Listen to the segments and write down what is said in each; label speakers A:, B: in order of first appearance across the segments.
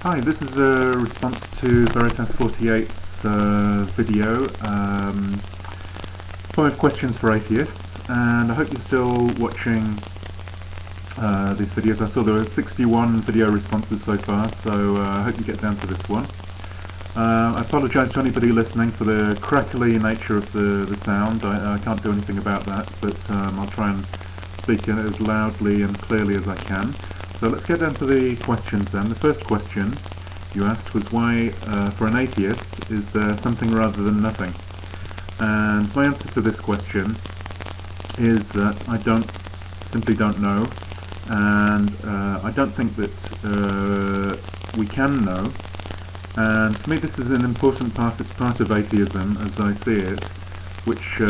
A: Hi, this is a response to Veritas 48's video, 5 questions for atheists, and I hope you're still watching these videos. I saw there were 61 video responses so far, so I hope you get down to this one. I apologise to anybody listening for the crackly nature of the sound. I can't do anything about that, but I'll try and speak as loudly and clearly as I can. So let's get down to the questions then. The first question you asked was why, for an atheist, is there something rather than nothing? And my answer to this question is that I simply don't know, and I don't think that we can know. And for me this is an important part of atheism as I see it, which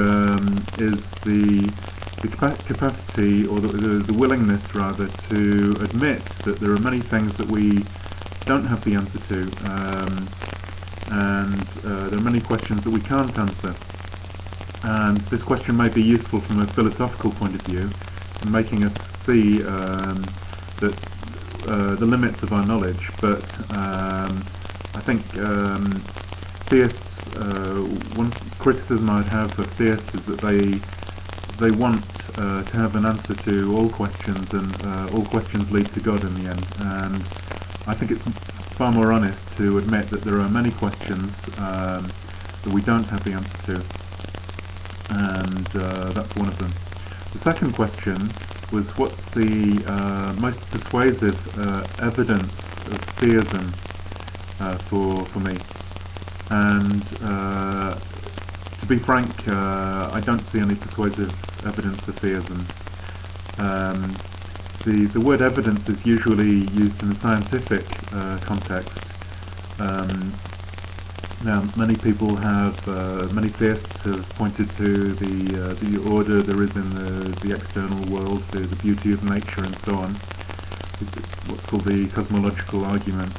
A: is the capacity, or the willingness rather, to admit that there are many things that we don't have the answer to, and there are many questions that we can't answer. And this question may be useful from a philosophical point of view, in making us see that the limits of our knowledge, but I think theists, one criticism I'd have of theists is that they want to have an answer to all questions, and all questions lead to God in the end. And I think it's far more honest to admit that there are many questions that we don't have the answer to, and that's one of them. The second question was, what's the most persuasive evidence of theism for me? And to be frank, I don't see any persuasive evidence for theism. The word evidence is usually used in a scientific context. Now, many people many theists have pointed to the order there is in the external world, the beauty of nature, and so on. What's called the cosmological argument.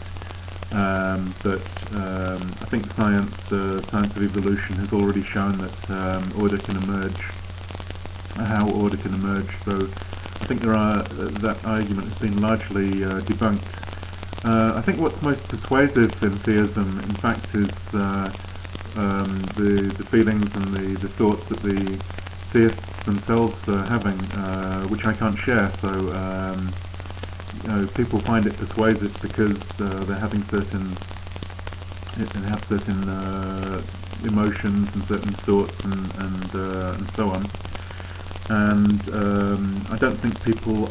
A: But I think science of evolution has already shown that order can emerge, how order can emerge. So I think that argument has been largely debunked. I think what's most persuasive in theism, in fact, is the feelings and the thoughts that the theists themselves are having, which I can't share. So people find it persuasive because they're having certain emotions and certain thoughts and so on. And I don't think people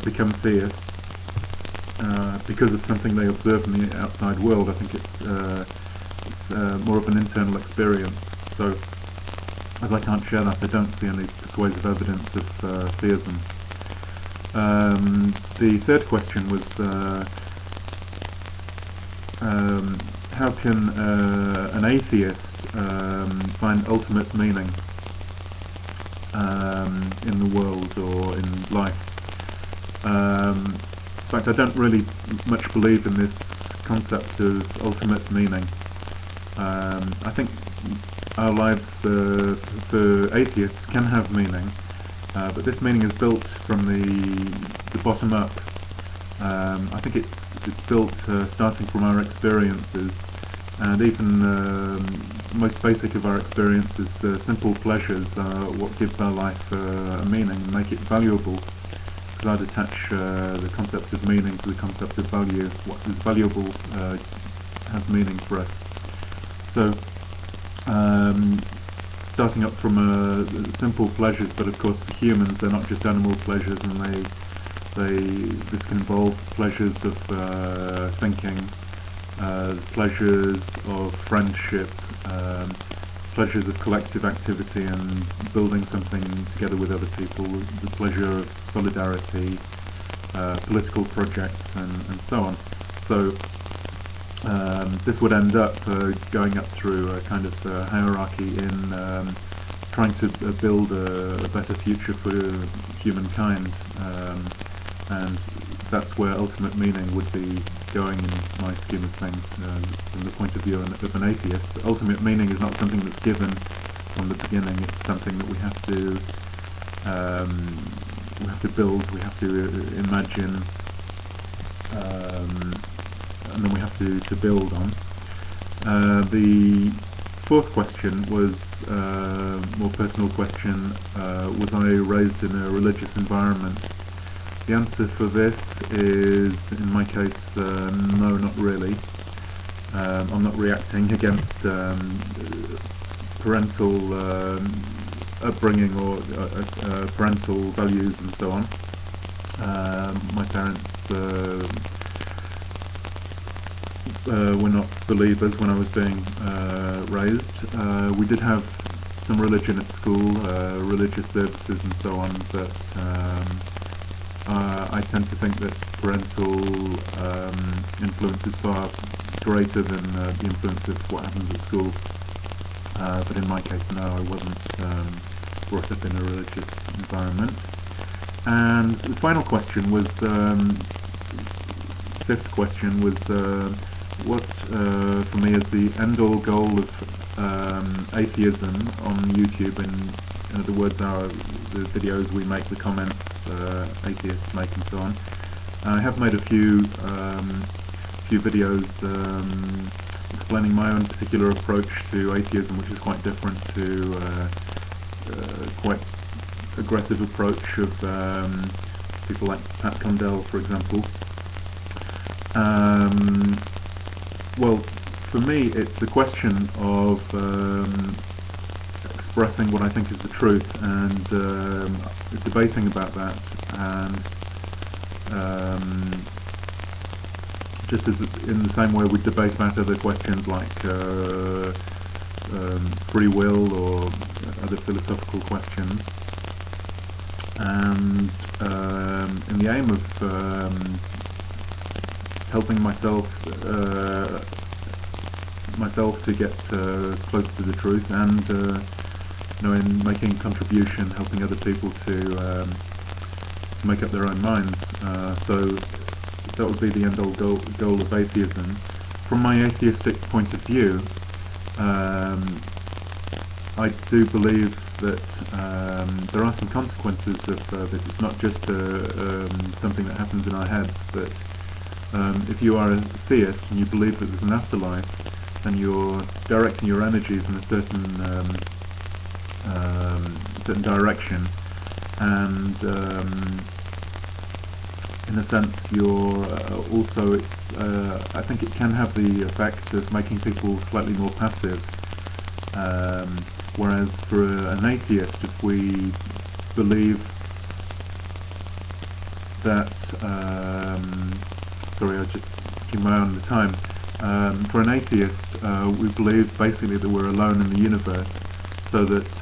A: become theists because of something they observe in the outside world. I think it's more of an internal experience. So, as I can't share that, I don't see any persuasive evidence of theism. The third question was, how can an atheist find ultimate meaning in the world or in life? In fact, I don't really much believe in this concept of ultimate meaning. I think our lives for atheists can have meaning, but this meaning is built from the bottom up. I think it's built starting from our experiences, and even most basic of our experiences, simple pleasures, are what gives our life a meaning and make it valuable. Because I'd attach the concept of meaning to the concept of value. What is valuable has meaning for us. So, starting up from simple pleasures, but of course for humans they're not just animal pleasures, and this can involve pleasures of thinking, pleasures of friendship, pleasures of collective activity and building something together with other people, the pleasure of solidarity, political projects, and so on. So this would end up going up through a kind of hierarchy in trying to build a better future for humankind, and that's where ultimate meaning would be going in my scheme of things, from the point of view of an atheist. But ultimate meaning is not something that's given from the beginning. It's something that we have to build. We have to imagine, to build on. The fourth question was a more personal question. Was I raised in a religious environment? The answer for this is, in my case, no, not really. I'm not reacting against parental upbringing or parental values and so on. My parents were not believers when I was being raised. We did have some religion at school, religious services and so on, but I tend to think that parental influence is far greater than the influence of what happens at school. But in my case, no, I wasn't brought up in a religious environment. And the final question was, fifth question was, what for me is the end-all goal of atheism on YouTube? In other words, the videos we make, the comments atheists make, and so on. I have made a few videos explaining my own particular approach to atheism, which is quite different to quite aggressive approach of people like Pat Condell, for example. Well, for me, it's a question of expressing what I think is the truth and debating about that, and just as in the same way we debate about other questions like free will or other philosophical questions, and in the aim of just helping myself to get closer to the truth, and in making a contribution, helping other people to make up their own minds. So that would be the end-all goal of atheism. From my atheistic point of view, I do believe that there are some consequences of this. It's not just something that happens in our heads, but if you are a theist and you believe that there's an afterlife, then you're directing your energies in a certain direction, and in a sense you're also, I think it can have the effect of making people slightly more passive, whereas for an atheist, if we believe that sorry, I just keep my eye on the time. For an atheist, we believe basically that we're alone in the universe, so that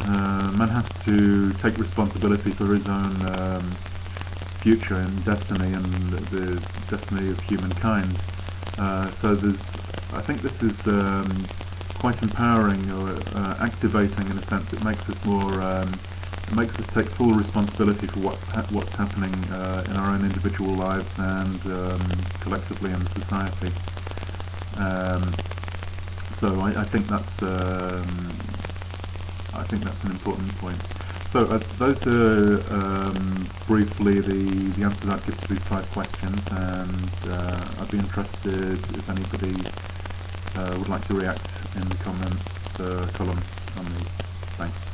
A: man has to take responsibility for his own future and destiny, and the destiny of humankind. So I think this is quite empowering, or activating in a sense. It makes us more, it makes us take full responsibility for what's happening in our own individual lives and collectively in society. So I think that's an important point. So those are briefly the answers I'd give to these 5 questions, and I'd be interested if anybody would like to react in the comments column on these. Thanks.